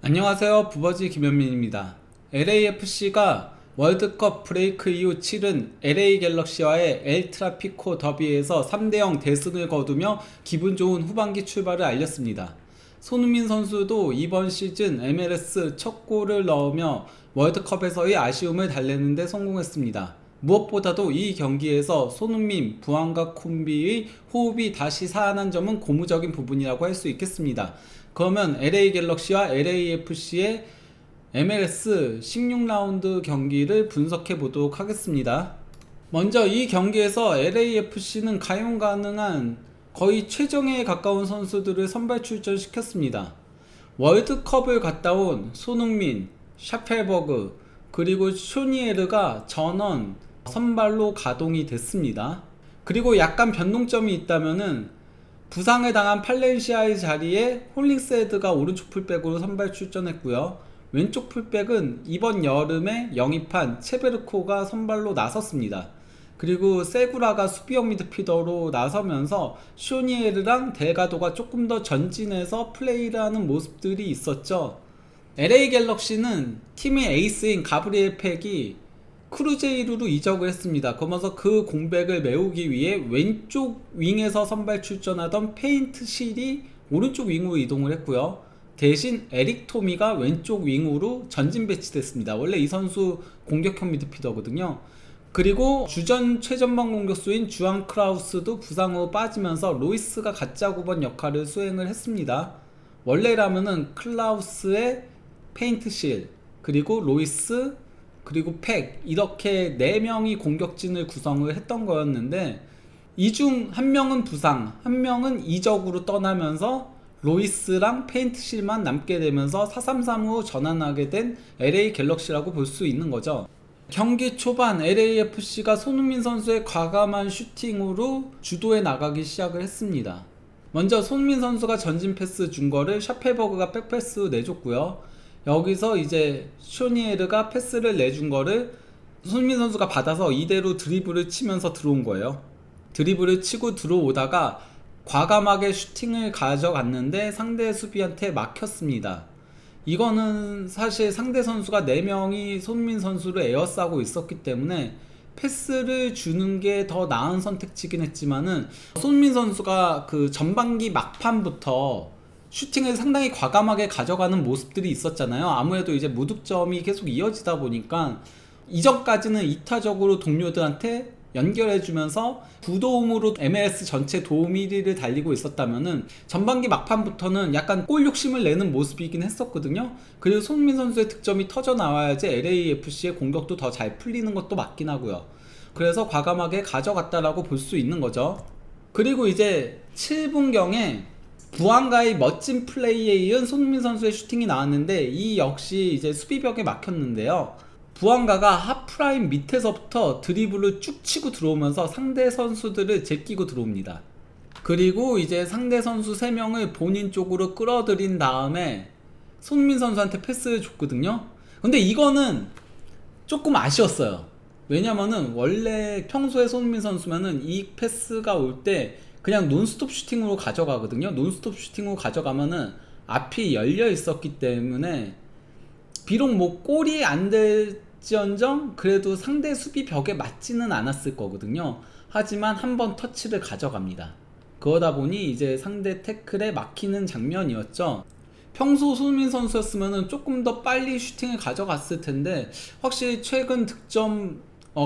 안녕하세요. 부버지 김현민입니다. LAFC가 월드컵 브레이크 이후 치른 LA 갤럭시와의 엘 트라피코 더비에서 3대0 대승을 거두며 기분 좋은 후반기 출발을 알렸습니다. 손흥민 선수도 이번 시즌 MLS 첫 골을 넣으며 월드컵에서의 아쉬움을 달래는 데 성공했습니다. 무엇보다도 이 경기에서 손흥민, 부안과 콤비의 호흡이 다시 살아난 점은 고무적인 부분이라고 할 수 있겠습니다. 그러면 LA 갤럭시와 LAFC의 MLS 16라운드 경기를 분석해 보도록 하겠습니다. 먼저 이 경기에서 LAFC는 가용 가능한 거의 최정예에 가까운 선수들을 선발 출전시켰습니다. 월드컵을 갔다 온 손흥민, 샤펠버그, 그리고 쇼니에르가 전원 선발로 가동이 됐습니다. 그리고 약간 변동점이 있다면은 부상을 당한 팔렌시아의 자리에 홀링스헤드가 오른쪽 풀백으로 선발 출전했고요. 왼쪽 풀백은 이번 여름에 영입한 체베르코가 선발로 나섰습니다. 그리고 세구라가 수비형 미드필더로 나서면서 쇼니에르랑 델가도가 조금 더 전진해서 플레이를 하는 모습들이 있었죠. LA 갤럭시는 팀의 에이스인 가브리엘 팩이 크루제이루로 이적을 했습니다. 그러면서 그 공백을 메우기 위해 왼쪽 윙에서 선발 출전하던 페인트 실이 오른쪽 윙으로 이동을 했고요. 대신 에릭 토미가 왼쪽 윙으로 전진 배치됐습니다. 원래 이 선수 공격형 미드필더거든요. 그리고 주전 최전방 공격수인 주안 크라우스도 부상으로 빠지면서 로이스가 가짜 9번 역할을 수행을 했습니다. 원래라면은 클라우스의 페인트실, 그리고 로이스, 그리고 팩, 이렇게 4명이 공격진을 구성을 했던 거였는데 이 중 한 명은 부상, 한 명은 이적으로 떠나면서 로이스랑 페인트실만 남게 되면서 4-3-3으로 전환하게 된 LA 갤럭시라고 볼 수 있는 거죠. 경기 초반 LAFC가 손흥민 선수의 과감한 슈팅으로 주도해 나가기 시작을 했습니다. 먼저 손흥민 선수가 전진 패스 준 거를 샤펠버그가 백패스로 내줬고요. 여기서 이제 쇼니에르가 패스를 내준 거를 손흥민 선수가 받아서 이대로 드리블을 치면서 들어온 거예요. 드리블을 치고 들어오다가 과감하게 슈팅을 가져갔는데 상대 수비한테 막혔습니다. 이거는 사실 상대 선수가 4명이 손흥민 선수를 에어싸고 있었기 때문에 패스를 주는 게 더 나은 선택지긴 했지만은 손흥민 선수가 그 전반기 막판부터 슈팅을 상당히 과감하게 가져가는 모습들이 있었잖아요. 아무래도 이제 무득점이 계속 이어지다 보니까 이전까지는 이타적으로 동료들한테 연결해주면서 부도움으로 MLS 전체 도움 1위를 달리고 있었다면은 전반기 막판부터는 약간 골 욕심을 내는 모습이긴 했었거든요. 그리고 손흥민 선수의 득점이 터져 나와야지 LAFC의 공격도 더 잘 풀리는 것도 맞긴 하고요. 그래서 과감하게 가져갔다라고 볼 수 있는 거죠. 그리고 이제 7분경에 부안가의 멋진 플레이에 이은 손흥민 선수의 슈팅이 나왔는데 이 역시 이제 수비벽에 막혔는데요. 부안가가 하프라인 밑에서부터 드리블을 쭉 치고 들어오면서 상대 선수들을 제끼고 들어옵니다. 그리고 이제 상대 선수 3명을 본인 쪽으로 끌어들인 다음에 손흥민 선수한테 패스를 줬거든요. 근데 이거는 조금 아쉬웠어요. 왜냐면은 원래 평소에 손흥민 선수면은 이 패스가 올 때 그냥 논스톱 슈팅으로 가져가거든요. 논스톱 슈팅으로 가져가면은 앞이 열려 있었기 때문에 비록 뭐 골이 안 될지언정 그래도 상대 수비 벽에 맞지는 않았을 거거든요. 하지만 한번 터치를 가져갑니다. 그러다 보니 이제 상대 태클에 막히는 장면이었죠. 평소 손흥민 선수였으면 조금 더 빨리 슈팅을 가져갔을 텐데 확실히 최근 득점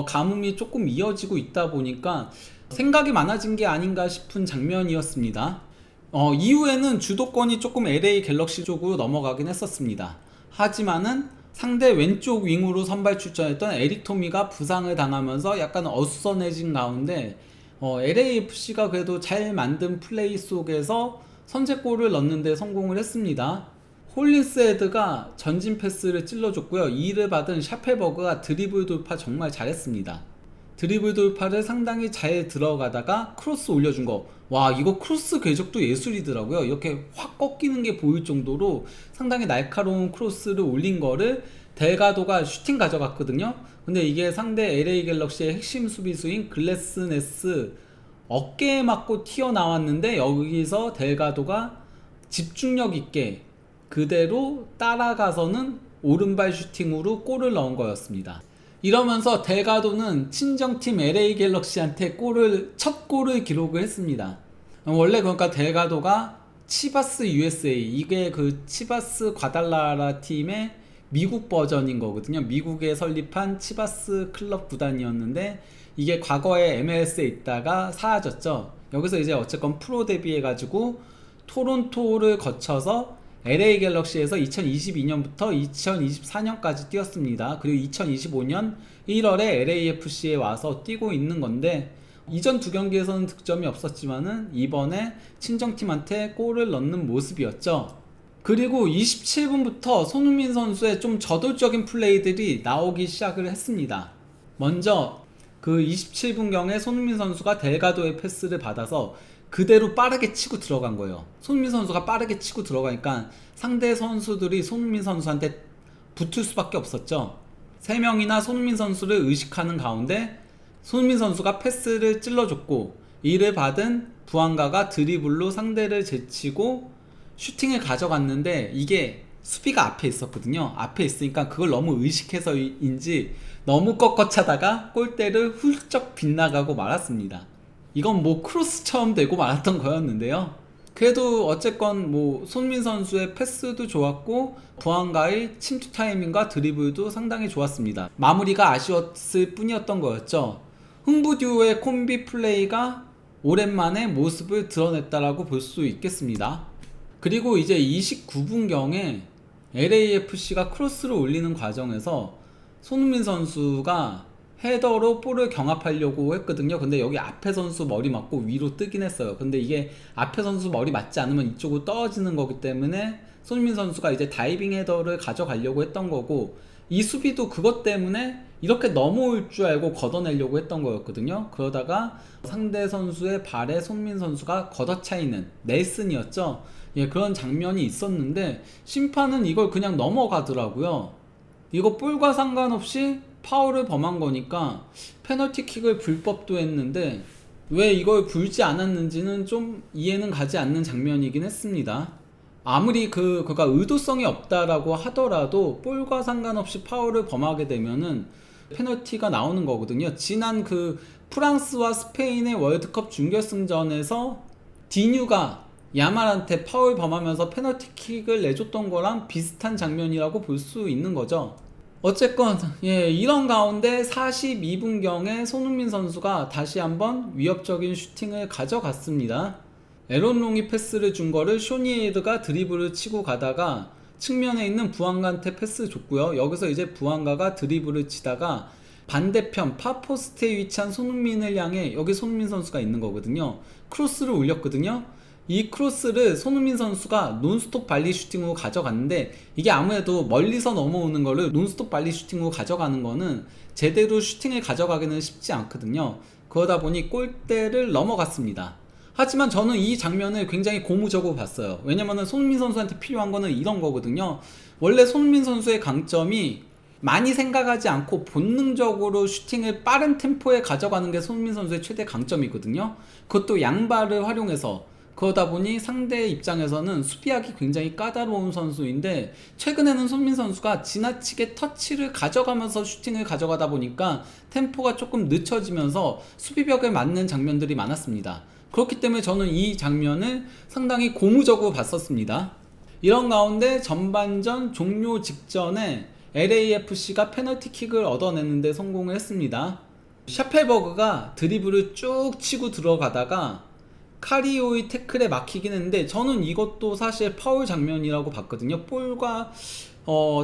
가뭄이 조금 이어지고 있다 보니까 생각이 많아진 게 아닌가 싶은 장면이었습니다. 이후에는 주도권이 조금 LA 갤럭시 쪽으로 넘어가긴 했었습니다. 하지만은 상대 왼쪽 윙으로 선발 출전했던 에릭 토미가 부상을 당하면서 약간 어수선해진 가운데 LAFC가 그래도 잘 만든 플레이 속에서 선제골을 넣는데 성공을 했습니다. 홀린스헤드가 전진 패스를 찔러줬고요. 이를 받은 샤펠버그가 드리블 돌파 정말 잘했습니다. 드리블 돌파를 상당히 잘 들어가다가 크로스 올려준 거, 와 이거 크로스 궤적도 예술이더라고요. 이렇게 확 꺾이는 게 보일 정도로 상당히 날카로운 크로스를 올린 거를 델가도가 슈팅 가져갔거든요. 근데 이게 상대 LA 갤럭시의 핵심 수비수인 글래스네스 어깨에 맞고 튀어나왔는데 여기서 델가도가 집중력 있게 그대로 따라가서는 오른발 슈팅으로 골을 넣은 거였습니다. 이러면서 델가도는 친정팀 LA 갤럭시한테 첫 골을 기록을 했습니다. 원래 그러니까 델가도가 치바스 USA, 이게 그 치바스 과달라라 팀의 미국 버전인 거거든요. 미국에 설립한 치바스 클럽 구단이었는데 이게 과거에 MLS에 있다가 사라졌죠. 여기서 이제 어쨌건 프로 데뷔해가지고 토론토를 거쳐서 LA 갤럭시에서 2022년부터 2024년까지 뛰었습니다. 그리고 2025년 1월에 LAFC에 와서 뛰고 있는 건데, 이전 두 경기에서는 득점이 없었지만은 이번에 친정팀한테 골을 넣는 모습이었죠. 그리고 27분부터 손흥민 선수의 좀 저돌적인 플레이들이 나오기 시작을 했습니다. 먼저 그 27분경에 손흥민 선수가 델가도의 패스를 받아서 그대로 빠르게 치고 들어간 거예요. 손흥민 선수가 빠르게 치고 들어가니까 상대 선수들이 손흥민 선수한테 붙을 수밖에 없었죠. 3명이나 손흥민 선수를 의식하는 가운데 손흥민 선수가 패스를 찔러줬고, 이를 받은 부안가가 드리블로 상대를 제치고 슈팅을 가져갔는데, 이게 수비가 앞에 있었거든요. 앞에 있으니까 그걸 너무 의식해서인지 너무 꺾어차다가 골대를 훌쩍 빗나가고 말았습니다. 이건 뭐 크로스처럼 되고 말았던 거였는데요. 그래도 어쨌건 뭐 손민 선수의 패스도 좋았고 부안가의 침투 타이밍과 드리블도 상당히 좋았습니다. 마무리가 아쉬웠을 뿐이었던 거였죠. 흥부 듀오의 콤비 플레이가 오랜만에 모습을 드러냈다라고 볼 수 있겠습니다. 그리고 이제 29분경에 LAFC가 크로스를 올리는 과정에서 손흥민 선수가 헤더로 볼을 경합하려고 했거든요. 근데 여기 앞에 선수 머리 맞고 위로 뜨긴 했어요. 근데 이게 앞에 선수 머리 맞지 않으면 이쪽으로 떨어지는 거기 때문에 손흥민 선수가 이제 다이빙 헤더를 가져가려고 했던 거고, 이 수비도 그것 때문에 이렇게 넘어올 줄 알고 걷어내려고 했던 거였거든요. 그러다가 상대 선수의 발에 손흥민 선수가 걷어차이는 넬슨이었죠. 예, 그런 장면이 있었는데 심판은 이걸 그냥 넘어가더라고요. 이거 볼과 상관없이 파울을 범한 거니까 페널티킥을 불 법도 했는데 왜 이걸 불지 않았는지는 좀 이해는 가지 않는 장면이긴 했습니다. 아무리 그가 의도성이 없다라고 하더라도 볼과 상관없이 파울을 범하게 되면은 페널티가 나오는 거거든요. 지난 그 프랑스와 스페인의 월드컵 준결승전에서 디뉴가 야말한테 파울 범하면서 페널티킥을 내줬던 거랑 비슷한 장면이라고 볼 수 있는 거죠. 어쨌건 이런 가운데 42분경에 손흥민 선수가 다시 한번 위협적인 슈팅을 가져갔습니다. 에런 롱이 패스를 준 거를 쇼니에르가 드리블을 치고 가다가 측면에 있는 부안가한테 패스 줬고요. 여기서 이제 부안가가 드리블을 치다가 반대편 파포스트에 위치한 손흥민을 향해, 여기 손흥민 선수가 있는 거거든요. 크로스를 올렸거든요. 이 크로스를 손흥민 선수가 논스톱 발리 슈팅으로 가져갔는데, 이게 아무래도 멀리서 넘어오는 거를 논스톱 발리 슈팅으로 가져가는 거는 제대로 슈팅을 가져가기는 쉽지 않거든요. 그러다 보니 골대를 넘어갔습니다. 하지만 저는 이 장면을 굉장히 고무적으로 봤어요. 왜냐면은 손흥민 선수한테 필요한 거는 이런 거거든요. 원래 손흥민 선수의 강점이 많이 생각하지 않고 본능적으로 슈팅을 빠른 템포에 가져가는 게 손흥민 선수의 최대 강점이거든요. 그것도 양발을 활용해서. 그러다 보니 상대 입장에서는 수비하기 굉장히 까다로운 선수인데, 최근에는 손흥민 선수가 지나치게 터치를 가져가면서 슈팅을 가져가다 보니까 템포가 조금 늦춰지면서 수비벽에 맞는 장면들이 많았습니다. 그렇기 때문에 저는 이 장면을 상당히 고무적으로 봤었습니다. 이런 가운데 전반전 종료 직전에 LAFC가 페널티킥을 얻어내는데 성공을 했습니다. 샤펠버그가 드리블을 쭉 치고 들어가다가 카리오의 태클에 막히긴 했는데, 저는 이것도 사실 파울 장면이라고 봤거든요. 볼과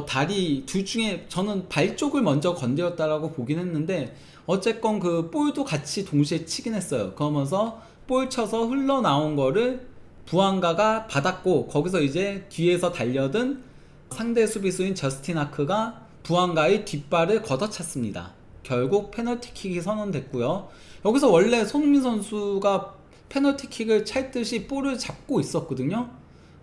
다리 둘 중에 저는 발 쪽을 먼저 건드렸다라고 보긴 했는데, 어쨌건 그 볼도 같이 동시에 치긴 했어요. 그러면서 볼 쳐서 흘러나온 거를 부안가가 받았고, 거기서 이제 뒤에서 달려든 상대 수비수인 저스틴 아크가 부안가의 뒷발을 걷어찼습니다. 결국 페널티킥이 선언됐고요. 여기서 원래 손흥민 선수가 페널티킥을 찰 듯이 볼을 잡고 있었거든요.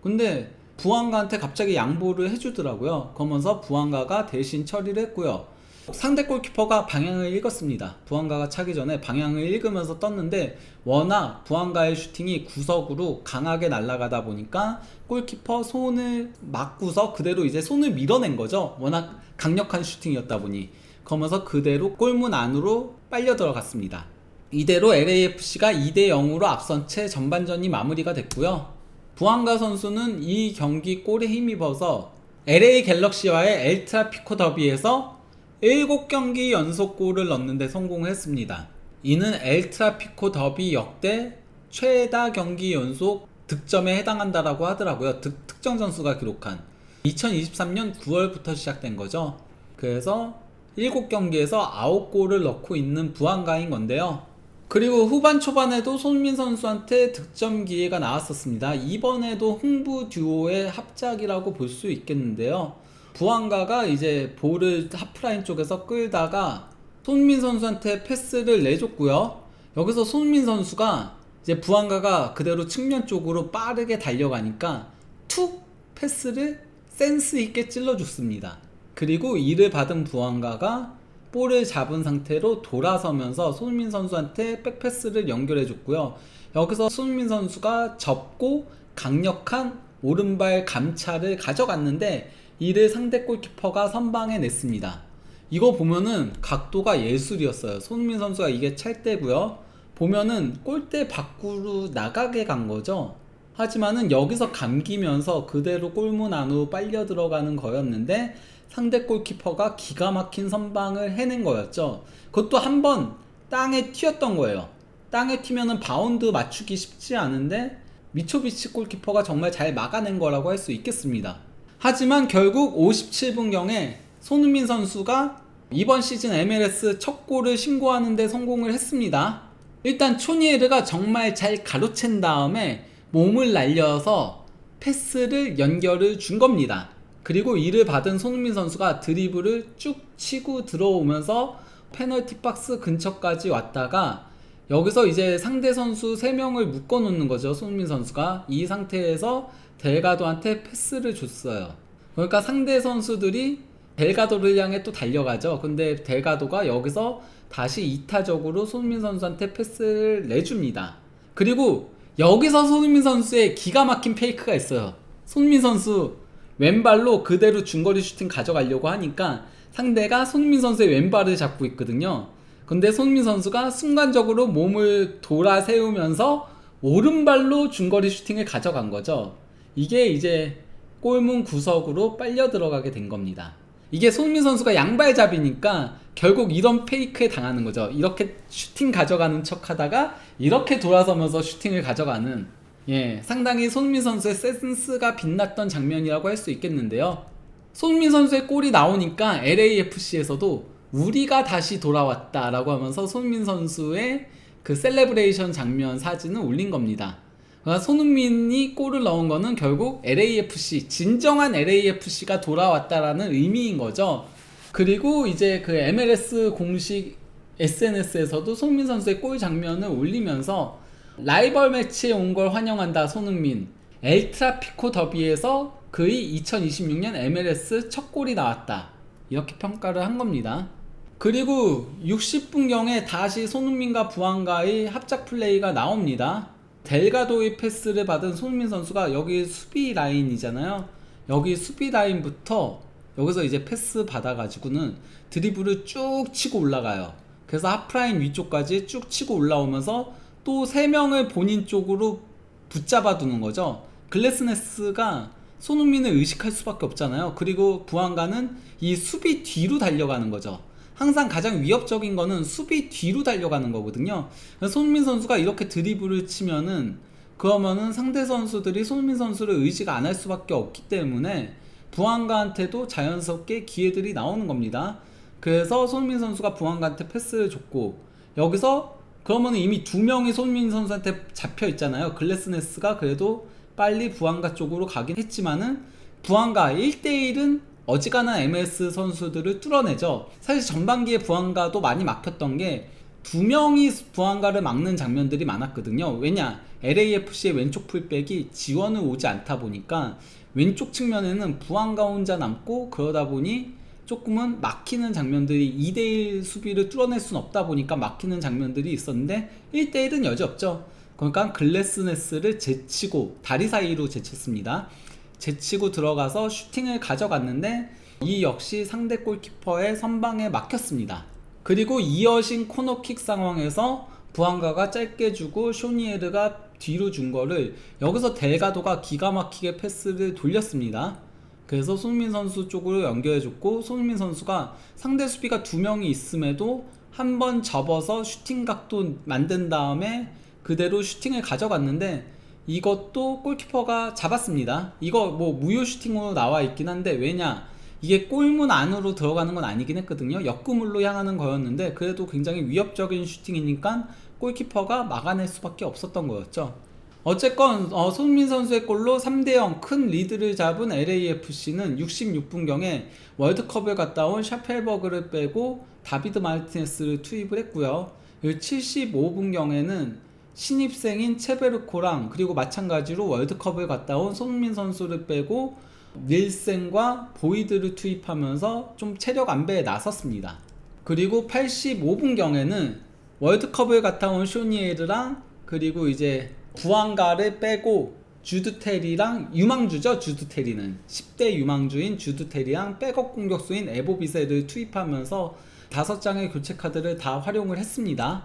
근데 부안가한테 갑자기 양보를 해주더라고요. 그러면서 부안가가 대신 처리를 했고요. 상대 골키퍼가 방향을 읽었습니다. 부안가가 차기 전에 방향을 읽으면서 떴는데 워낙 부안가의 슈팅이 구석으로 강하게 날아가다 보니까 골키퍼 손을 막고서 그대로 이제 손을 밀어낸 거죠. 워낙 강력한 슈팅이었다 보니. 그러면서 그대로 골문 안으로 빨려 들어갔습니다. 이대로 LAFC가 2대0으로 앞선 채 전반전이 마무리가 됐고요. 부안가 선수는 이 경기 골에 힘입어서 LA 갤럭시와의 엘트라피코 더비에서 7경기 연속골을 넣는데 성공했습니다. 이는 엘트라피코 더비 역대 최다 경기 연속 득점에 해당한다라고 하더라고요. 특정 선수가 기록한 2023년 9월부터 시작된 거죠. 그래서 7경기에서 9골을 넣고 있는 부안가인 건데요. 그리고 후반 초반에도 손흥민 선수한테 득점 기회가 나왔었습니다. 이번에도 흥부 듀오의 합작이라고 볼 수 있겠는데요. 부안가가 이제 볼을 하프라인 쪽에서 끌다가 손흥민 선수한테 패스를 내줬고요. 여기서 손흥민 선수가 이제 부안가가 그대로 측면 쪽으로 빠르게 달려가니까 툭 패스를 센스 있게 찔러줬습니다. 그리고 이를 받은 부안가가 볼을 잡은 상태로 돌아서면서 손흥민 선수한테 백패스를 연결해줬고요. 여기서 손흥민 선수가 접고 강력한 오른발 감차를 가져갔는데 이를 상대 골키퍼가 선방해 냈습니다. 이거 보면은 각도가 예술이었어요. 손흥민 선수가 이게 찰 때고요. 보면은 골대 밖으로 나가게 간 거죠. 하지만은 여기서 감기면서 그대로 골문 안으로 빨려 들어가는 거였는데 상대 골키퍼가 기가 막힌 선방을 해낸 거였죠. 그것도 한번 땅에 튀었던 거예요. 땅에 튀면은 바운드 맞추기 쉽지 않은데 미초비치 골키퍼가 정말 잘 막아낸 거라고 할 수 있겠습니다. 하지만 결국 57분경에 손흥민 선수가 이번 시즌 MLS 첫 골을 신고하는 데 성공을 했습니다. 일단 초니에르가 정말 잘 가로챈 다음에 몸을 날려서 패스를 연결을 준 겁니다. 그리고 이를 받은 손흥민 선수가 드리블을 쭉 치고 들어오면서 페널티 박스 근처까지 왔다가 여기서 이제 상대 선수 3명을 묶어 놓는 거죠. 손흥민 선수가 이 상태에서 델가도한테 패스를 줬어요. 그러니까 상대 선수들이 델가도를 향해 또 달려가죠. 근데 델가도가 여기서 다시 이타적으로 손흥민 선수한테 패스를 내줍니다. 그리고 여기서 손흥민 선수의 기가 막힌 페이크가 있어요. 손흥민 선수 왼발로 그대로 중거리 슈팅 가져가려고 하니까 상대가 손흥민 선수의 왼발을 잡고 있거든요. 근데 손흥민 선수가 순간적으로 몸을 돌아 세우면서 오른발로 중거리 슈팅을 가져간 거죠. 이게 이제 골문 구석으로 빨려 들어가게 된 겁니다. 이게 손흥민 선수가 양발잡이니까 결국 이런 페이크에 당하는 거죠. 이렇게 슈팅 가져가는 척 하다가 이렇게 돌아서면서 슈팅을 가져가는, 상당히 손흥민 선수의 센스가 빛났던 장면이라고 할 수 있겠는데요. 손흥민 선수의 골이 나오니까 LAFC에서도 우리가 다시 돌아왔다 라고 하면서 손흥민 선수의 그 셀레브레이션 장면 사진을 올린 겁니다. 그러니까 손흥민이 골을 넣은 거는 결국 LAFC, 진정한 LAFC가 돌아왔다라는 의미인 거죠. 그리고 이제 그 MLS 공식 SNS에서도 손흥민 선수의 골 장면을 올리면서 라이벌 매치에 온 걸 환영한다 손흥민, 엘트라피코 더비에서 그의 2026년 MLS 첫 골이 나왔다, 이렇게 평가를 한 겁니다. 그리고 60분경에 다시 손흥민과 부안가의 합작 플레이가 나옵니다. 델가도의 패스를 받은 손흥민 선수가 여기 수비 라인이잖아요. 여기 수비 라인부터 여기서 이제 패스 받아가지고는 드리블을 쭉 치고 올라가요. 그래서 하프라인 위쪽까지 쭉 치고 올라오면서 또 3명을 본인 쪽으로 붙잡아 두는 거죠. 글래스네스가 손흥민을 의식할 수밖에 없잖아요. 그리고 부안가는 이 수비 뒤로 달려가는 거죠. 항상 가장 위협적인 거는 수비 뒤로 달려가는 거거든요. 손흥민 선수가 이렇게 드리블을 치면은 그러면은 상대 선수들이 손흥민 선수를 의식 안 할 수밖에 없기 때문에 부안가한테도 자연스럽게 기회들이 나오는 겁니다. 그래서 손흥민 선수가 부안가한테 패스를 줬고, 여기서 그러면 이미 2명이 손흥민 선수한테 잡혀 있잖아요. 글래스네스가 그래도 빨리 부안가 쪽으로 가긴 했지만은 부안가 1대1은 어지간한 MLS 선수들을 뚫어내죠. 사실 전반기에 부안가도 많이 막혔던 게 2명이 부안가를 막는 장면들이 많았거든요. 왜냐? LAFC의 왼쪽 풀백이 지원을 오지 않다 보니까 왼쪽 측면에는 부안가 혼자 남고, 그러다 보니 조금은 막히는 장면들이 2대1 수비를 뚫어낼 수는 없다 보니까 막히는 장면들이 있었는데 1대1은 여지없죠. 그러니까 글래스네스를 제치고 다리 사이로 제쳤습니다. 제치고 들어가서 슈팅을 가져갔는데 이 역시 상대 골키퍼의 선방에 막혔습니다. 그리고 이어진 코너킥 상황에서 부안가가 짧게 주고 쇼니에르가 뒤로 준 거를 여기서 델가도가 기가 막히게 패스를 돌렸습니다. 그래서 손흥민 선수 쪽으로 연결해줬고, 손흥민 선수가 상대 수비가 2명이 있음에도 한 번 접어서 슈팅 각도 만든 다음에 그대로 슈팅을 가져갔는데 이것도 골키퍼가 잡았습니다. 이거 뭐 무효 슈팅으로 나와 있긴 한데, 왜냐, 이게 골문 안으로 들어가는 건 아니긴 했거든요. 역구물로 향하는 거였는데 그래도 굉장히 위협적인 슈팅이니까 골키퍼가 막아낼 수밖에 없었던 거였죠. 어쨌건 손흥민 선수의 골로 3대0 큰 리드를 잡은 LAFC는 66분경에 월드컵을 갔다 온 샤펠버그를 빼고 다비드 마르티네스를 투입을 했고요. 75분경에는 신입생인 체베르코랑, 그리고 마찬가지로 월드컵을 갔다 온 손흥민 선수를 빼고 닐센과 보이드를 투입하면서 좀 체력 안배에 나섰습니다. 그리고 85분경에는 월드컵을 갔다 온 쇼니에르랑, 그리고 이제 부안가를 빼고 주드테리랑, 유망주죠, 주드테리는 10대 유망주인 주드테리랑 백업 공격수인 에보비세를 투입하면서 5장의 교체 카드를 다 활용을 했습니다.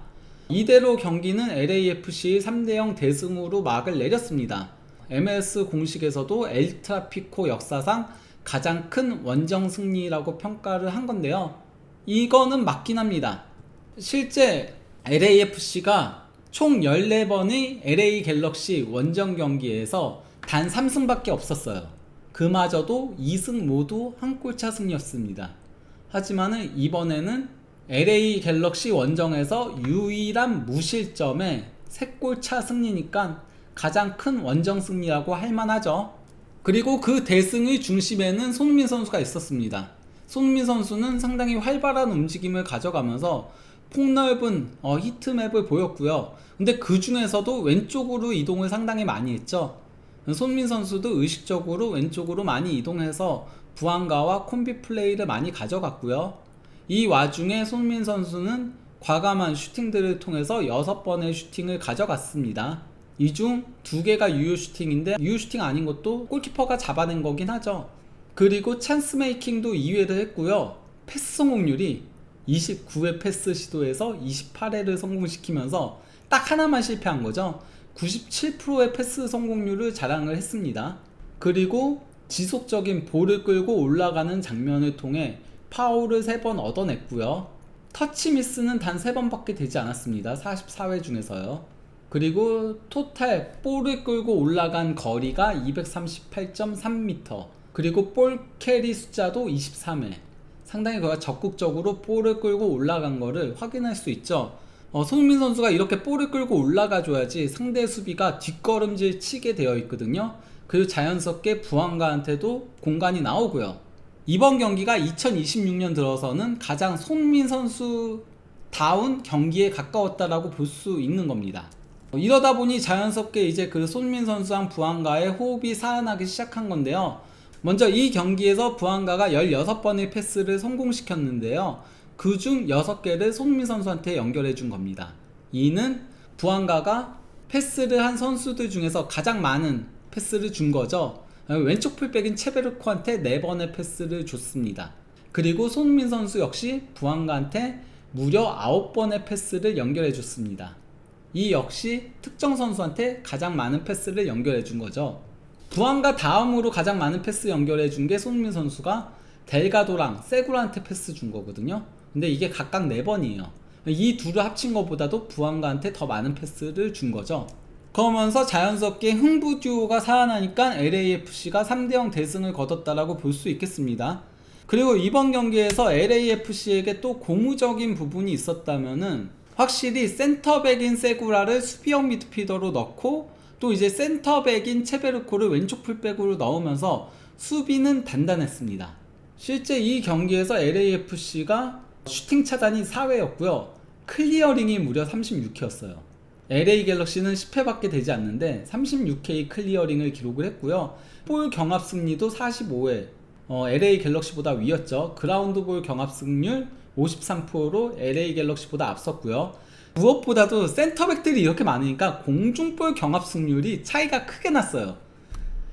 이대로 경기는 LAFC 3대0 대승으로 막을 내렸습니다. MLS 공식에서도 엘트라피코 역사상 가장 큰 원정 승리라고 평가를 한 건데요. 이거는 맞긴 합니다. 실제 LAFC가 총 14번의 LA 갤럭시 원정 경기에서 단 3승밖에 없었어요. 그마저도 2승 모두 한 골차 승리였습니다. 하지만 이번에는 LA 갤럭시 원정에서 유일한 무실점에 3골차 승리니까 가장 큰 원정 승리라고 할 만하죠. 그리고 그 대승의 중심에는 손흥민 선수가 있었습니다. 손흥민 선수는 상당히 활발한 움직임을 가져가면서 폭넓은 히트맵을 보였고요. 근데 그 중에서도 왼쪽으로 이동을 상당히 많이 했죠. 손흥민 선수도 의식적으로 왼쪽으로 많이 이동해서 부안가와 콤비 플레이를 많이 가져갔고요. 이 와중에 손흥민 선수는 과감한 슈팅들을 통해서 6번의 슈팅을 가져갔습니다. 이 중 2개가 유효 슈팅인데, 유효 슈팅 아닌 것도 골키퍼가 잡아낸 거긴 하죠. 그리고 찬스 메이킹도 2회를 했고요. 패스 성공률이 29회 패스 시도에서 28회를 성공시키면서 딱 하나만 실패한 거죠. 97%의 패스 성공률을 자랑을 했습니다. 그리고 지속적인 볼을 끌고 올라가는 장면을 통해 파울을 3번 얻어냈고요. 터치 미스는 단 3번밖에 되지 않았습니다. 44회 중에서요. 그리고 토탈 볼을 끌고 올라간 거리가 238.3m, 그리고 볼 캐리 숫자도 23회. 상당히 그가 적극적으로 볼을 끌고 올라간 거를 확인할 수 있죠. 손흥민 선수가 이렇게 볼을 끌고 올라가줘야지 상대 수비가 뒷걸음질 치게 되어 있거든요. 그리고 자연스럽게 부안가한테도 공간이 나오고요. 이번 경기가 2026년 들어서는 가장 손흥민 선수 다운 경기에 가까웠다라고 볼 수 있는 겁니다. 이러다 보니 자연스럽게 이제 그 손흥민 선수랑 부안가의 호흡이 살아나기 시작한 건데요. 먼저 이 경기에서 부안가가 16번의 패스를 성공시켰는데요. 그중 6개를 손흥민 선수한테 연결해 준 겁니다. 이는 부안가가 패스를 한 선수들 중에서 가장 많은 패스를 준 거죠. 왼쪽 풀백인 체베르코한테 4번의 패스를 줬습니다. 그리고 손흥민 선수 역시 부안가한테 무려 9번의 패스를 연결해 줬습니다. 이 역시 특정 선수한테 가장 많은 패스를 연결해 준 거죠. 부안가 다음으로 가장 많은 패스 연결해 준 게 손흥민 선수가 델가도랑 세구라한테 패스 준 거거든요. 근데 이게 각각 4번이에요. 이 둘을 합친 것보다도 부안가한테 더 많은 패스를 준 거죠. 그러면서 자연스럽게 흥부 듀오가 살아나니까 LAFC가 3대0 대승을 거뒀다라고 볼 수 있겠습니다. 그리고 이번 경기에서 LAFC에게 또 고무적인 부분이 있었다면은 확실히 센터백인 세구라를 수비형 미드필더로 넣고, 또 이제 센터백인 체베르코를 왼쪽 풀백으로 넣으면서 수비는 단단했습니다. 실제 이 경기에서 LAFC가 슈팅 차단이 4회였고요. 클리어링이 무려 36회였어요. LA 갤럭시는 10회밖에 되지 않는데 36회의 클리어링을 기록을 했고요. 볼 경합 승리도 45회, LA 갤럭시보다 위였죠. 그라운드볼 경합 승률 53%로 LA 갤럭시보다 앞섰고요. 무엇보다도 센터백들이 이렇게 많으니까 공중볼 경합 승률이 차이가 크게 났어요.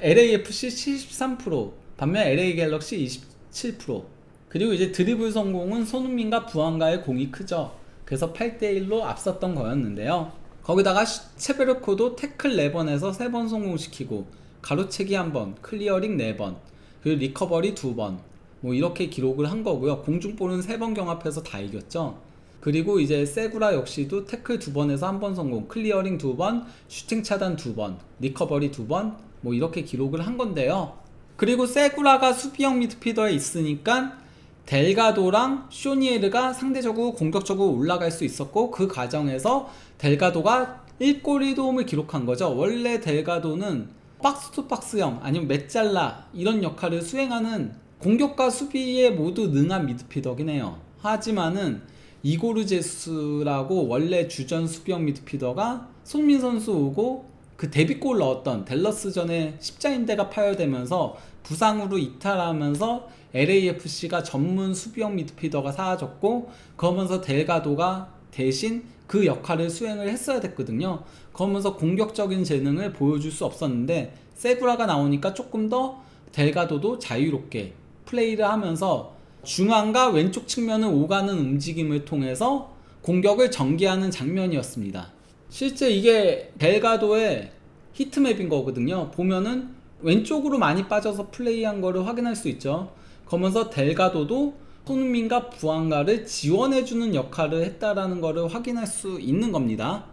LAFC 73%, 반면 LA 갤럭시 27%. 그리고 이제 드리블 성공은 손흥민과 부안가의 공이 크죠. 그래서 8대1로 앞섰던 거였는데요. 거기다가 체베르코도 태클 4번에서 3번 성공시키고 가로채기 1번, 클리어링 4번, 그리고 리커버리 2번, 뭐 이렇게 기록을 한 거고요. 공중볼은 3번 경합해서 다 이겼죠. 그리고 이제 세구라 역시도 태클 2번에서 1번 성공, 클리어링 2번, 슈팅 차단 2번, 리커버리 2번, 뭐 이렇게 기록을 한 건데요. 그리고 세구라가 수비형 미드필더에 있으니까 델가도랑 쇼니에르가 상대적으로 공격적으로 올라갈 수 있었고, 그 과정에서 델가도가 1골 1도움을 기록한 거죠. 원래 델가도는 박스 투 박스형 아니면 메잘라 이런 역할을 수행하는 공격과 수비에 모두 능한 미드필더긴 해요. 하지만은 이고르 제수라고 원래 주전 수비형 미드필더가 손민 선수 오고 그 데뷔골 넣었던 댈러스전에 십자인대가 파열되면서 부상으로 이탈하면서 LAFC가 전문 수비형 미드필더가 사라졌고, 그러면서 델가도가 대신 그 역할을 수행을 했어야 됐거든요. 그러면서 공격적인 재능을 보여줄 수 없었는데, 세구라가 나오니까 조금 더 델가도도 자유롭게 플레이를 하면서 중앙과 왼쪽 측면을 오가는 움직임을 통해서 공격을 전개하는 장면이었습니다. 실제 이게 델가도의 히트맵인 거거든요. 보면은 왼쪽으로 많이 빠져서 플레이한 거를 확인할 수 있죠. 그러면서 델가도도 손흥민과 부안가를 지원해주는 역할을 했다라는 거를 확인할 수 있는 겁니다.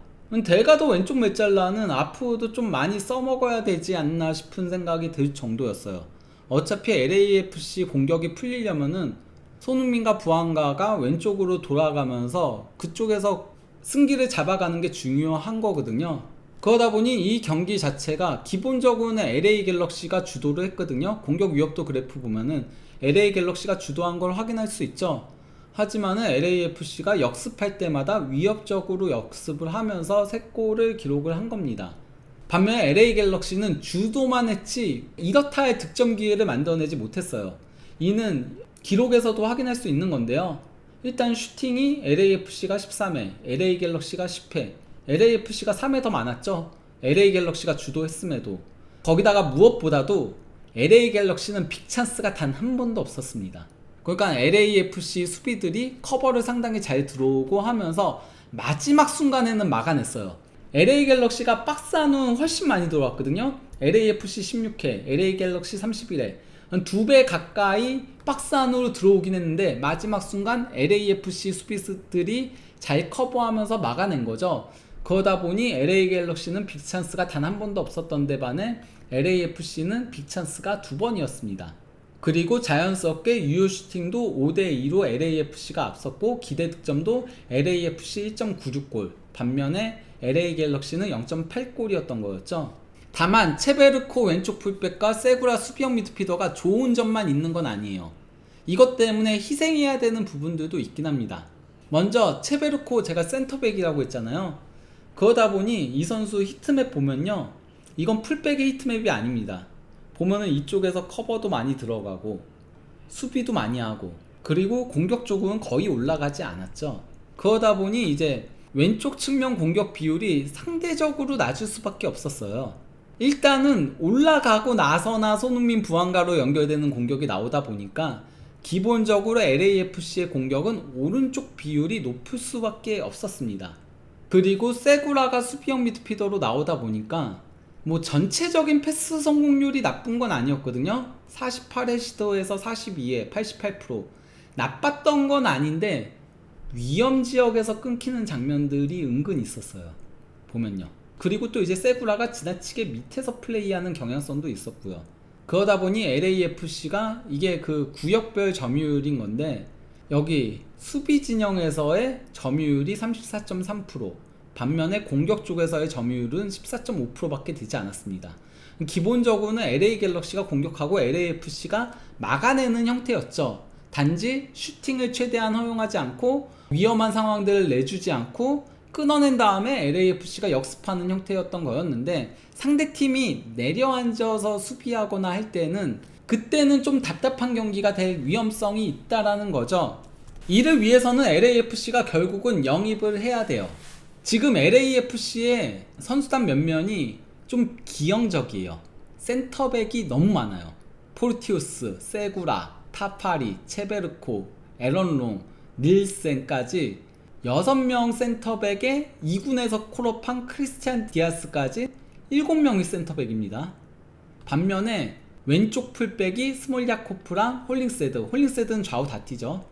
델가도 왼쪽 메잘라는 앞으로도 좀 많이 써먹어야 되지 않나 싶은 생각이 들 정도였어요. 어차피 LAFC 공격이 풀리려면은 손흥민과 부안가가 왼쪽으로 돌아가면서 그쪽에서 승기를 잡아가는 게 중요한 거거든요. 그러다 보니 이 경기 자체가 기본적으로는 LA 갤럭시가 주도를 했거든요. 공격 위협도 그래프 보면은 LA 갤럭시가 주도한 걸 확인할 수 있죠. 하지만은 LAFC가 역습할 때마다 위협적으로 역습을 하면서 3골을 기록을 한 겁니다. 반면 LA 갤럭시는 주도만 했지 이렇다 할 득점 기회를 만들어내지 못했어요. 이는 기록에서도 확인할 수 있는 건데요. 일단 슈팅이 LAFC가 13회, LA 갤럭시가 10회, LAFC가 3회 더 많았죠. LA 갤럭시가 주도했음에도. 거기다가 무엇보다도 LA 갤럭시는 빅찬스가 단 한 번도 없었습니다. 그러니까 LAFC 수비들이 커버를 상당히 잘 들어오고 하면서 마지막 순간에는 막아냈어요. LA 갤럭시가 박스 안은 훨씬 많이 들어왔거든요. LAFC 16회, LA 갤럭시 31회. 2배 가까이 박스 안으로 들어오긴 했는데 마지막 순간 LAFC 수비수들이 잘 커버하면서 막아낸 거죠. 그러다 보니 LA 갤럭시는 빅찬스가 단 한 번도 없었던 데 반해 LAFC는 빅찬스가 2번이었습니다. 그리고 자연스럽게 유효 슈팅도 5대2로 LAFC가 앞섰고 기대 득점도 LAFC 1.96골, 반면에 LA 갤럭시는 0.8골이었던 거였죠. 다만 체베르코 왼쪽 풀백과 세구라 수비형 미드필더가 좋은 점만 있는 건 아니에요. 이것 때문에 희생해야 되는 부분들도 있긴 합니다. 먼저 체베르코 제가 센터백이라고 했잖아요. 그러다 보니 이 선수 히트맵 보면요, 이건 풀백의 히트맵이 아닙니다. 보면은 이쪽에서 커버도 많이 들어가고 수비도 많이 하고 그리고 공격적으로는 거의 올라가지 않았죠. 그러다 보니 이제 왼쪽 측면 공격 비율이 상대적으로 낮을 수밖에 없었어요. 일단은 올라가고 나서나 손흥민 부안가로 연결되는 공격이 나오다 보니까 기본적으로 LAFC의 공격은 오른쪽 비율이 높을 수밖에 없었습니다. 그리고 세구라가 수비형 미드필더로 나오다 보니까 뭐 전체적인 패스 성공률이 나쁜 건 아니었거든요. 48회 시도에서 42회 88%. 나빴던 건 아닌데 위험 지역에서 끊기는 장면들이 은근 있었어요. 보면요. 그리고 또 이제 세구라가 지나치게 밑에서 플레이하는 경향성도 있었고요. 그러다 보니 LAFC가 이게 그 구역별 점유율인 건데 여기 수비 진영에서의 점유율이 34.3%, 반면에 공격 쪽에서의 점유율은 14.5%밖에 되지 않았습니다. 기본적으로는 LA 갤럭시가 공격하고 LAFC가 막아내는 형태였죠. 단지 슈팅을 최대한 허용하지 않고 위험한 상황들을 내주지 않고 끊어낸 다음에 LAFC가 역습하는 형태였던 거였는데, 상대팀이 내려앉아서 수비하거나 할 때는 그때는 좀 답답한 경기가 될 위험성이 있다라는 거죠. 이를 위해서는 LAFC가 결국은 영입을 해야 돼요. 지금 LAFC의 선수단 면면이 좀 기형적이에요. 센터백이 너무 많아요. 포르티우스, 세구라, 타파리, 체베르코, 에런롱, 닐센까지 6명 센터백에 2군에서 콜업한 크리스티안 디아스까지 7명이 센터백입니다. 반면에 왼쪽 풀백이 스몰야코프랑 홀링세드는 좌우 다 뛰죠.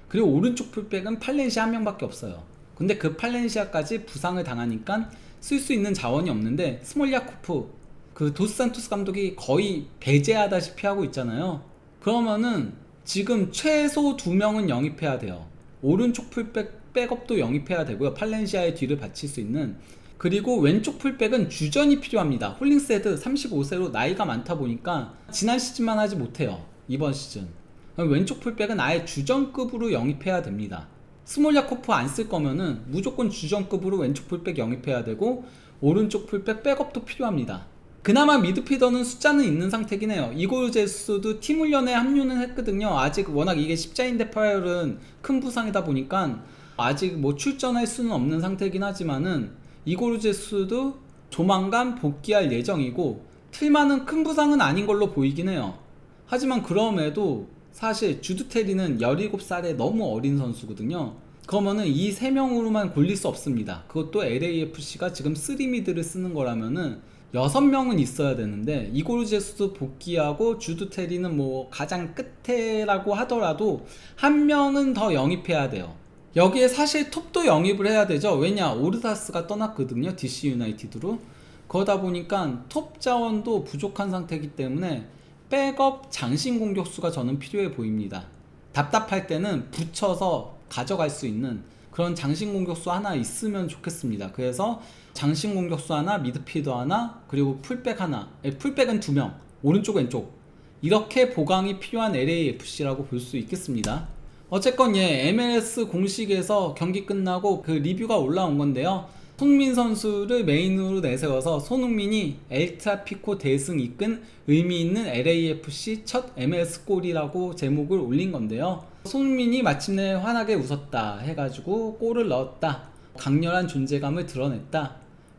그리고 오른쪽 풀백은 팔렌시아 한 명밖에 없어요. 근데 그 팔렌시아까지 부상을 당하니까 쓸 수 있는 자원이 없는데 스몰야코프, 그 도스산토스 감독이 거의 배제하다시피 하고 있잖아요. 그러면은 지금 최소 2명은 영입해야 돼요. 오른쪽 풀백 백업도 영입해야 되고요. 팔렌시아의 뒤를 받칠 수 있는. 그리고 왼쪽 풀백은 주전이 필요합니다. 홀링세드 35세로 나이가 많다 보니까 지난 시즌만 하지 못해요. 이번 시즌. 왼쪽 풀백은 아예 주전급으로 영입해야 됩니다. 스몰야코프 안 쓸 거면은 무조건 주전급으로 왼쪽 풀백 영입해야 되고, 오른쪽 풀백 백업도 필요합니다. 그나마 미드필더는 숫자는 있는 상태긴 해요. 이골 제수도 팀 훈련에 합류는 했거든요. 아직 워낙 이게 십자인대 파열은 큰 부상이다 보니까 아직 뭐 출전할 수는 없는 상태긴 하지만은 이골 제수도 조만간 복귀할 예정이고, 틀만은 큰 부상은 아닌 걸로 보이긴 해요. 하지만 그럼에도 사실 주드 테리는 17살에 너무 어린 선수거든요. 그러면은 이 3명으로만 골릴 수 없습니다. 그것도 LAFC가 지금 3미드를 쓰는 거라면은 6명은 있어야 되는데, 이골 제수도 복귀하고 주드 테리는 뭐 가장 끝에라고 하더라도 1명은 더 영입해야 돼요. 여기에 사실 톱도 영입을 해야 되죠. 왜냐, 오르다스가 떠났거든요, DC 유나이티드로. 그러다 보니까 톱 자원도 부족한 상태이기 때문에 백업 장신 공격수가 저는 필요해 보입니다. 답답할 때는 붙여서 가져갈 수 있는 그런 장신 공격수 하나 있으면 좋겠습니다. 그래서 장신 공격수 하나, 미드필더 하나, 그리고 풀백 하나. 풀백은 2명, 오른쪽 왼쪽, 이렇게 보강이 필요한 LAFC라고 볼 수 있겠습니다. 어쨌건 MLS 공식에서 경기 끝나고 그 리뷰가 올라온 건데요. 손흥민 선수를 메인으로 내세워서 손흥민이 엘트라피코 대승 이끈 의미 있는 LAFC 첫 MLS 골이라고 제목을 올린 건데요. 손흥민이 마침내 환하게 웃었다 해가지고 골을 넣었다, 강렬한 존재감을 드러냈다,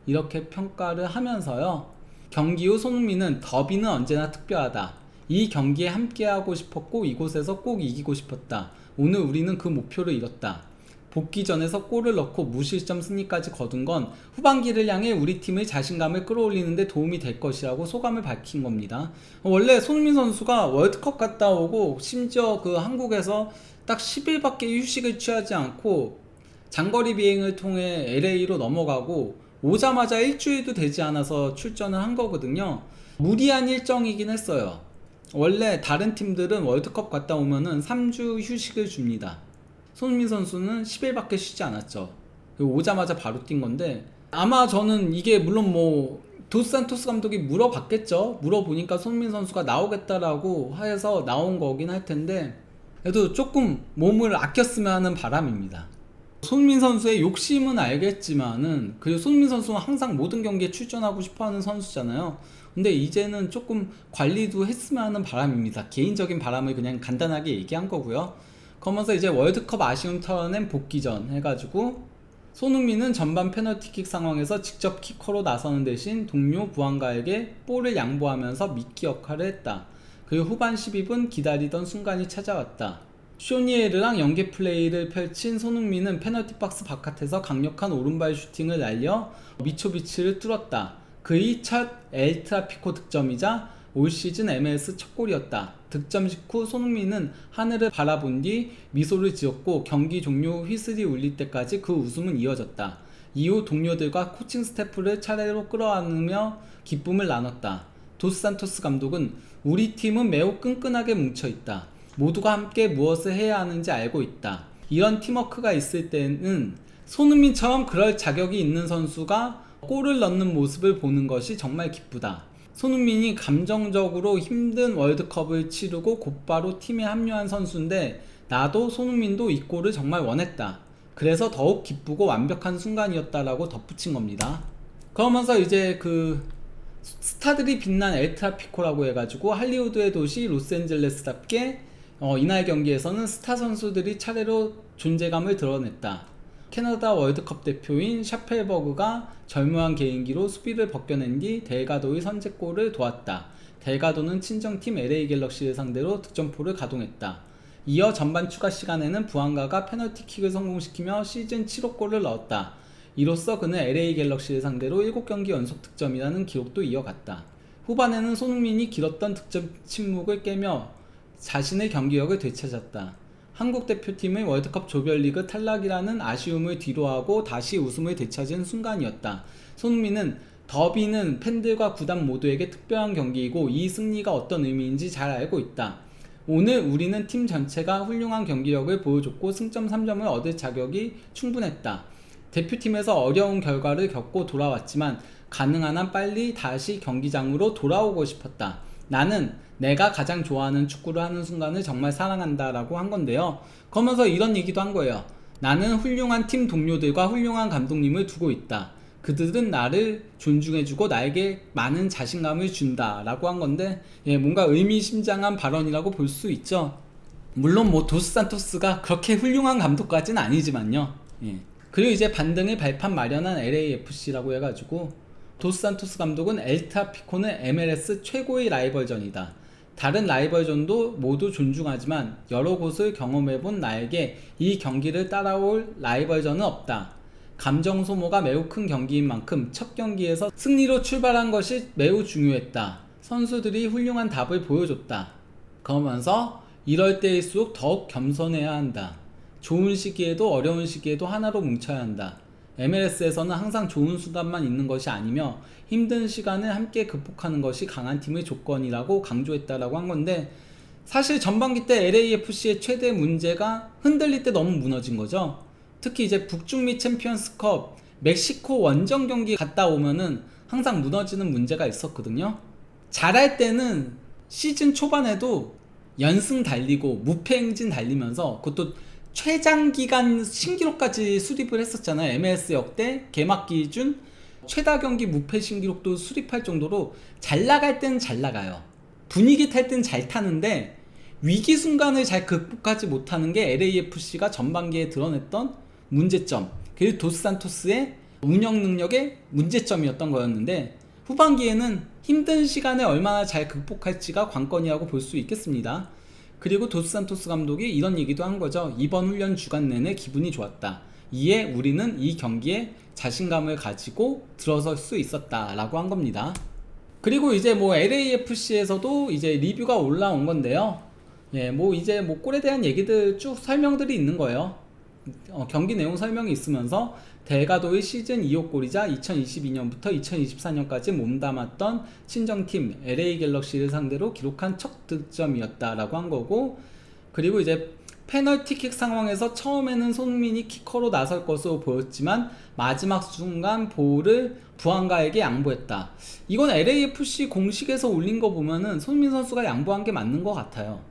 이렇게 평가를 하면서요. 경기 후 손흥민은 더비는 언제나 특별하다, 이 경기에 함께하고 싶었고 이곳에서 꼭 이기고 싶었다, 오늘 우리는 그 목표를 이뤘다, 복귀전에서 골을 넣고 무실점 승리까지 거둔 건 후반기를 향해 우리 팀의 자신감을 끌어올리는 데 도움이 될 것이라고 소감을 밝힌 겁니다. 원래 손흥민 선수가 월드컵 갔다 오고 심지어 그 한국에서 딱 10일밖에 휴식을 취하지 않고 장거리 비행을 통해 LA로 넘어가고 오자마자 일주일도 되지 않아서 출전을 한 거거든요. 무리한 일정이긴 했어요. 원래 다른 팀들은 월드컵 갔다 오면은 3주 휴식을 줍니다. 손흥민 선수는 10일밖에 쉬지 않았죠. 오자마자 바로 뛴 건데, 아마 저는 이게 물론 뭐 도스산토스 감독이 물어봤겠죠. 물어보니까 손흥민 선수가 나오겠다라고 해서 나온 거긴 할 텐데, 그래도 조금 몸을 아꼈으면 하는 바람입니다. 손흥민 선수의 욕심은 알겠지만은, 그리고 손흥민 선수는 항상 모든 경기에 출전하고 싶어하는 선수잖아요. 근데 이제는 조금 관리도 했으면 하는 바람입니다. 개인적인 바람을 그냥 간단하게 얘기한 거고요. 그러면서 이제 월드컵 아쉬움 털어낸 복귀전 해가지고 손흥민은 전반 페널티킥 상황에서 직접 키커로 나서는 대신 동료 부안가에게 볼을 양보하면서 미끼 역할을 했다. 그리고 후반 12분 기다리던 순간이 찾아왔다. 쇼니에르랑 연계 플레이를 펼친 손흥민은 페널티 박스 바깥에서 강력한 오른발 슈팅을 날려 미초비치를 뚫었다. 그의 첫 엘트라피코 득점이자 올 시즌 MLS 첫 골이었다. 득점 직후 손흥민은 하늘을 바라본 뒤 미소를 지었고 경기 종료 휘슬이 울릴 때까지 그 웃음은 이어졌다. 이후 동료들과 코칭 스태프를 차례로 끌어안으며 기쁨을 나눴다. 도스산토스 감독은 우리 팀은 매우 끈끈하게 뭉쳐있다. 모두가 함께 무엇을 해야 하는지 알고 있다. 이런 팀워크가 있을 때는 손흥민처럼 그럴 자격이 있는 선수가 골을 넣는 모습을 보는 것이 정말 기쁘다. 손흥민이 감정적으로 힘든 월드컵을 치르고 곧바로 팀에 합류한 선수인데 나도 손흥민도 이 골을 정말 원했다. 그래서 더욱 기쁘고 완벽한 순간이었다라고 덧붙인 겁니다. 그러면서 이제 그 스타들이 빛난 엘트라피코라고 해가지고 할리우드의 도시 로스앤젤레스답게 이날 경기에서는 스타 선수들이 차례로 존재감을 드러냈다. 캐나다 월드컵 대표인 샤펠버그가 절묘한 개인기로 수비를 벗겨낸 뒤 델가도의 선제골을 도왔다. 델가도는 친정팀 LA 갤럭시를 상대로 득점포를 가동했다. 이어 전반 추가 시간에는 부안가가 페널티킥을 성공시키며 시즌 7호 골을 넣었다. 이로써 그는 LA 갤럭시를 상대로 7경기 연속 득점이라는 기록도 이어갔다. 후반에는 손흥민이 길었던 득점 침묵을 깨며 자신의 경기력을 되찾았다. 한국 대표팀의 월드컵 조별리그 탈락이라는 아쉬움을 뒤로하고 다시 웃음을 되찾은 순간이었다. 손흥민은 더비는 팬들과 구단 모두에게 특별한 경기이고 이 승리가 어떤 의미인지 잘 알고 있다. 오늘 우리는 팀 전체가 훌륭한 경기력을 보여줬고 승점 3점을 얻을 자격이 충분했다. 대표팀에서 어려운 결과를 겪고 돌아왔지만 가능한 한 빨리 다시 경기장으로 돌아오고 싶었다. 나는 내가 가장 좋아하는 축구를 하는 순간을 정말 사랑한다 라고 한 건데요. 그러면서 이런 얘기도 한 거예요. 나는 훌륭한 팀 동료들과 훌륭한 감독님을 두고 있다. 그들은 나를 존중해주고 나에게 많은 자신감을 준다 라고 한 건데 뭔가 의미심장한 발언이라고 볼 수 있죠. 물론 도스산토스가 그렇게 훌륭한 감독까지는 아니지만요. 그리고 이제 반등의 발판 마련한 LAFC라고 해가지고 도스산토스 감독은 엘트라피코는 MLS 최고의 라이벌전이다. 다른 라이벌전도 모두 존중하지만 여러 곳을 경험해본 나에게 이 경기를 따라올 라이벌전은 없다. 감정 소모가 매우 큰 경기인 만큼 첫 경기에서 승리로 출발한 것이 매우 중요했다. 선수들이 훌륭한 답을 보여줬다. 그러면서 이럴 때일수록 더욱 겸손해야 한다. 좋은 시기에도 어려운 시기에도 하나로 뭉쳐야 한다. MLS에서는 항상 좋은 순간만 있는 것이 아니며 힘든 시간을 함께 극복하는 것이 강한 팀의 조건이라고 강조했다라고 한 건데 사실 전반기 때 LAFC의 최대 문제가 흔들릴 때 너무 무너진 거죠. 특히 이제 북중미 챔피언스컵 멕시코 원정 경기 갔다 오면은 항상 무너지는 문제가 있었거든요. 잘할 때는 시즌 초반에도 연승 달리고 무패 행진 달리면서 그것도 최장기간 신기록까지 수립을 했었잖아요. MLS 역대 개막 기준 최다 경기 무패 신기록도 수립할 정도로 잘 나갈 때는 잘 나가요. 분위기 탈 때는 잘 타는데 위기 순간을 잘 극복하지 못하는 게 LAFC가 전반기에 드러냈던 문제점, 그리고 도스산토스의 운영 능력의 문제점이었던 거였는데 후반기에는 힘든 시간을 얼마나 잘 극복할지가 관건이라고 볼 수 있겠습니다. 그리고 도스산토스 감독이 이런 얘기도 한 거죠. 이번 훈련 주간 내내 기분이 좋았다. 이에 우리는 이 경기에 자신감을 가지고 들어설 수 있었다 라고 한 겁니다. 그리고 이제 LAFC에서도 이제 리뷰가 올라온 건데요. 이제 골에 대한 얘기들 쭉 설명들이 있는 거예요. 경기 내용 설명이 있으면서 델가도의 시즌 2호 골이자 2022년부터 2024년까지 몸담았던 친정팀 LA 갤럭시를 상대로 기록한 첫 득점이었다라고 한 거고, 그리고 이제 페널티킥 상황에서 처음에는 손흥민이 키커로 나설 것으로 보였지만 마지막 순간 볼을 부안가에게 양보했다. 이건 LAFC 공식에서 올린 거 보면은 손흥민 선수가 양보한 게 맞는 것 같아요.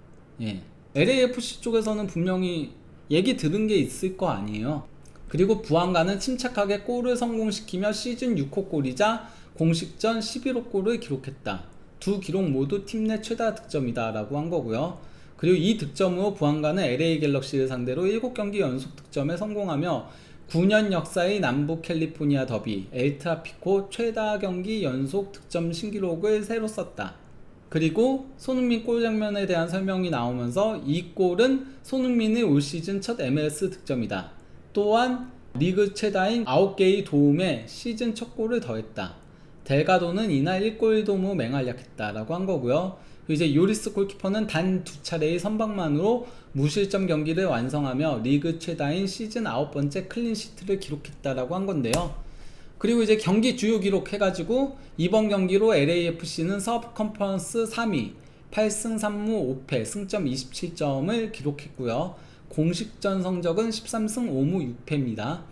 LAFC 쪽에서는 분명히 얘기 들은 게 있을 거 아니에요. 그리고 부안가는 침착하게 골을 성공시키며 시즌 6호 골이자 공식전 11호 골을 기록했다. 두 기록 모두 팀 내 최다 득점이다 라고 한 거고요. 그리고 이 득점으로 부안가는 LA 갤럭시를 상대로 7경기 연속 득점에 성공하며 9년 역사의 남부 캘리포니아 더비 엘트라피코 최다 경기 연속 득점 신기록을 새로 썼다. 그리고 손흥민 골 장면에 대한 설명이 나오면서 이 골은 손흥민의 올 시즌 첫 MLS 득점이다. 또한 리그 최다인 9개의 도움에 시즌 첫 골을 더했다. 델가도는 이날 1골 도움으로 맹활약했다 라고 한 거고요. 이제 요리스 골키퍼는 단 2차례의 선방만으로 무실점 경기를 완성하며 리그 최다인 시즌 9번째 클린시트를 기록했다라고 한 건데요. 그리고 이제 경기 주요 기록 해가지고 이번 경기로 LAFC는 서브 컨퍼런스 3위 8승 3무 5패 승점 27점을 기록했고요. 공식전 성적은 13승 5무 6패입니다.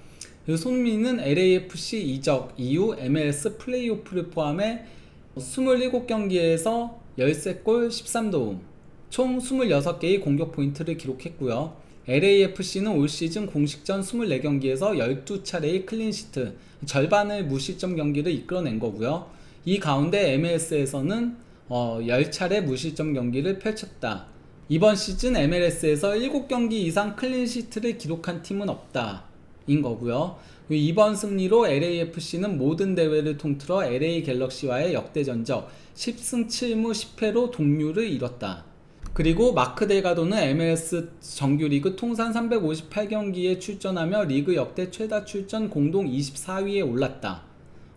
그리고 손흥민은 LAFC 이적 이후 MLS 플레이오프를 포함해 27경기에서 13골 13도움 총 26개의 공격 포인트를 기록했고요. LAFC는 올 시즌 공식전 24경기에서 12차례의 클린시트 절반의 무실점 경기를 이끌어낸 거고요. 이 가운데 MLS에서는 10차례 무실점 경기를 펼쳤다. 이번 시즌 MLS에서 7경기 이상 클린시트를 기록한 팀은 없다 인 거고요. 이번 승리로 LAFC는 모든 대회를 통틀어 LA 갤럭시와의 역대 전적 10승 7무 10패로 동률을 이뤘다. 그리고 마크 델가도는 MLS 정규리그 통산 358경기에 출전하며 리그 역대 최다 출전 공동 24위에 올랐다.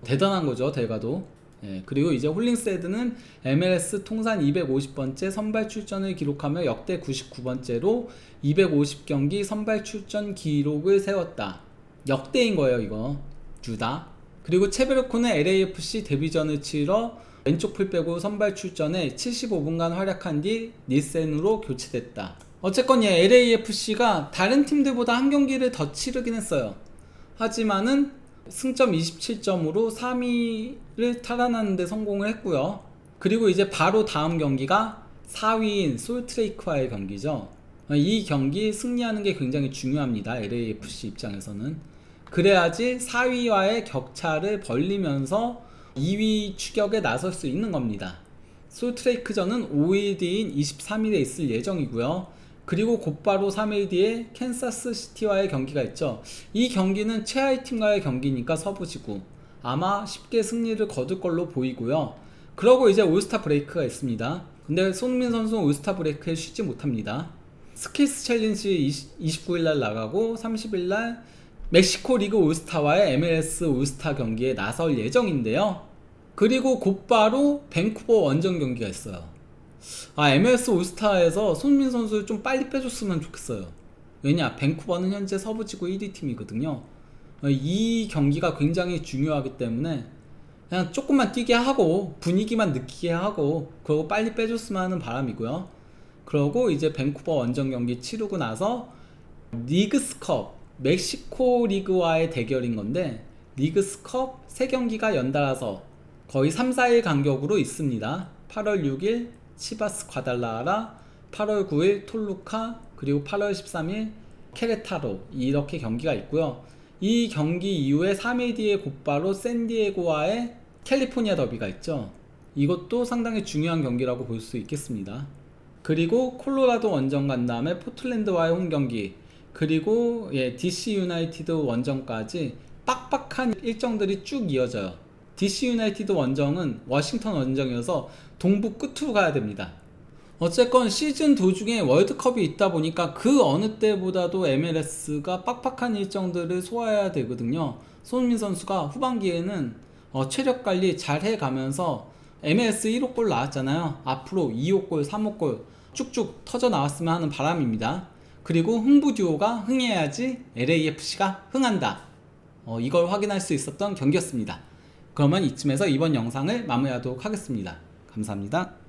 대단한 거죠, 델가도. 그리고 이제 홀링스헤드는 MLS 통산 250번째 선발 출전을 기록하며 역대 99번째로 250경기 선발 출전 기록을 세웠다. 역대인 거예요, 이거. 둘 다. 그리고 체베르코는 LAFC 데뷔전을 치러 왼쪽 풀백으로 선발 출전해 75분간 활약한 뒤 닐센으로 교체됐다. 어쨌건 LAFC가 다른 팀들보다 한 경기를 더 치르긴 했어요. 하지만은 승점 27점으로 3위를 탈환하는 데 성공을 했고요. 그리고 이제 바로 다음 경기가 4위인 솔트레이크와의 경기죠. 이 경기 승리하는 게 굉장히 중요합니다. LAFC 입장에서는. 그래야지 4위와의 격차를 벌리면서 2위 추격에 나설 수 있는 겁니다. 솔트레이크전은 5일 뒤인 23일에 있을 예정이고요. 그리고 곧바로 3일 뒤에 캔사스 시티와의 경기가 있죠. 이 경기는 최하위 팀과의 경기니까 서부지구 아마 쉽게 승리를 거둘 걸로 보이고요. 그러고 이제 올스타 브레이크가 있습니다. 근데 손흥민 선수는 올스타 브레이크에 쉬지 못합니다. 스킬스 챌린지 29일날 나가고 30일날 멕시코 리그 올스타와의 MLS 올스타 경기에 나설 예정인데요. 그리고 곧바로 밴쿠버 원정 경기가 있어요. MLS 올스타에서 손흥민 선수를 좀 빨리 빼줬으면 좋겠어요. 왜냐, 밴쿠버는 현재 서부지구 1위 팀이거든요. 이 경기가 굉장히 중요하기 때문에 그냥 조금만 뛰게 하고 분위기만 느끼게 하고 그러고 빨리 빼줬으면 하는 바람이고요. 그러고 이제 밴쿠버 원정 경기 치르고 나서 리그스컵 멕시코 리그와의 대결인 건데, 리그스컵 3경기가 연달아서 거의 3-4일 간격으로 있습니다. 8월 6일 치바스 과달라하라, 8월 9일 톨루카, 그리고 8월 13일 케레타로, 이렇게 경기가 있고요. 이 경기 이후에 3일 뒤에 곧바로 샌디에고와의 캘리포니아 더비가 있죠. 이것도 상당히 중요한 경기라고 볼 수 있겠습니다. 그리고 콜로라도 원정 간 다음에 포틀랜드와의 홈경기, 그리고 DC 유나이티드 원정까지 빡빡한 일정들이 쭉 이어져요. DC 유나이티드 원정은 워싱턴 원정이어서 동부 끝으로 가야 됩니다. 어쨌건 시즌 도중에 월드컵이 있다 보니까 그 어느 때보다도 MLS가 빡빡한 일정들을 소화해야 되거든요. 손흥민 선수가 후반기에는 체력 관리 잘 해가면서 MLS 1호 골 나왔잖아요. 앞으로 2호 골, 3호 골 쭉쭉 터져 나왔으면 하는 바람입니다. 그리고 흥부 듀오가 흥해야지 LAFC가 흥한다. 이걸 확인할 수 있었던 경기였습니다. 그러면 이쯤에서 이번 영상을 마무리하도록 하겠습니다. 감사합니다.